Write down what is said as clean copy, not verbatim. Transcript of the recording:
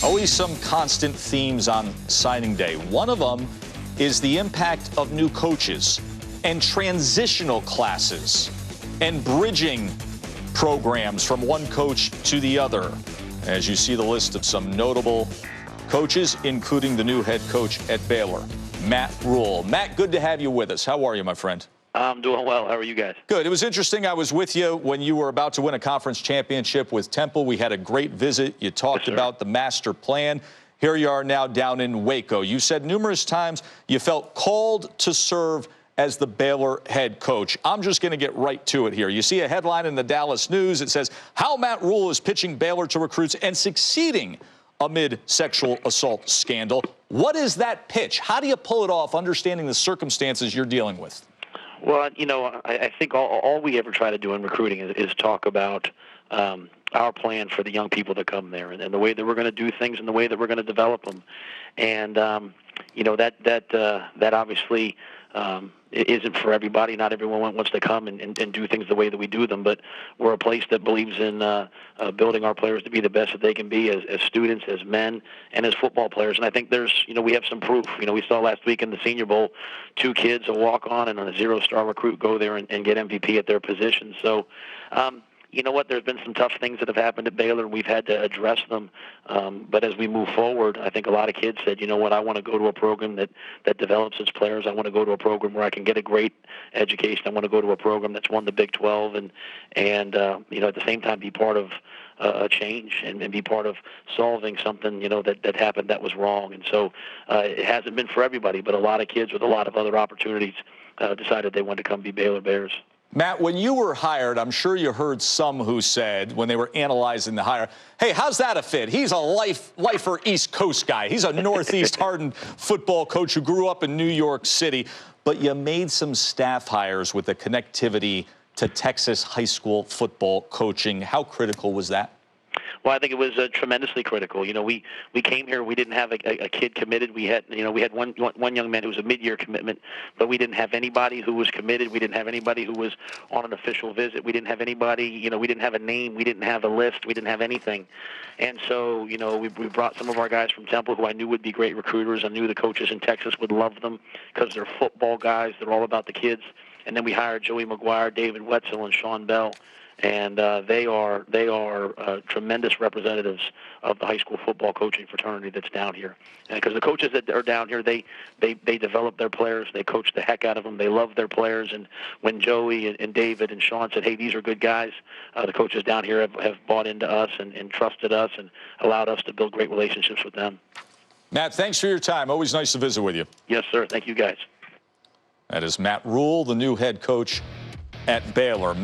Always some constant themes on signing day. One of them is the impact of new coaches and transitional classes and bridging programs from one coach to the other. As you see the list of some notable coaches, including the new head coach at Baylor, Matt Rhule. Matt, good to have you with us. How are you, my friend? I'm doing well. How are you guys? Good. It was interesting. I was with you when you were about to win a conference championship with Temple. We had a great visit. You talked about the master plan. Here you are now down in Waco. You said numerous times you felt called to serve as the Baylor head coach. I'm just going to get right to it here. You see a headline in the Dallas News. It says, how Matt Rhule is pitching Baylor to recruits and succeeding amid sexual assault scandal. What is that pitch? How do you pull it off, understanding the circumstances you're dealing with? Well, you know, I think all we ever try to do in recruiting is talk about our plan for the young people that come there, and the way that we're going to do things and the way that we're going to develop them. And you know, that obviously it isn't for everybody. Not everyone wants to come and do things the way that we do them, but we're a place that believes in building our players to be the best that they can be as students, as men, and as football players. And I think we have some proof. You know, we saw last week in the Senior Bowl, 2 kids, a walk-on and a 0-star recruit, go there and get MVP at their position. So, you know what, there's been some tough things that have happened at Baylor, and we've had to address them. But as we move forward, I think a lot of kids said, you know what, I want to go to a program that develops its players. I want to go to a program where I can get a great education. I want to go to a program that's won the Big 12 and you know, at the same time be part of a change and be part of solving something, you know, that happened that was wrong. And so it hasn't been for everybody, but a lot of kids with a lot of other opportunities decided they wanted to come be Baylor Bears. Matt, when you were hired, I'm sure you heard some who said, when they were analyzing the hire, hey, how's that a fit? He's a lifer East Coast guy. He's a Northeast hardened football coach who grew up in New York City. But you made some staff hires with the connectivity to Texas high school football coaching. How critical was that? Well, I think it was tremendously critical. You know, we came here. We didn't have a kid committed. We had one young man who was a mid-year commitment, but we didn't have anybody who was committed. We didn't have anybody who was on an official visit. We didn't have anybody. You know, we didn't have a name. We didn't have a list. We didn't have anything. And so, you know, we brought some of our guys from Temple who I knew would be great recruiters. I knew the coaches in Texas would love them because they're football guys. They're all about the kids. And then we hired Joey McGuire, David Wetzel, and Sean Bell. And they are tremendous representatives of the high school football coaching fraternity that's down here. Because the coaches that are down here, they develop their players. They coach the heck out of them. They love their players. And when Joey and David and Sean said, hey, these are good guys, the coaches down here have bought into us and trusted us and allowed us to build great relationships with them. Matt, thanks for your time. Always nice to visit with you. Yes, sir. Thank you, guys. That is Matt Rhule, the new head coach at Baylor.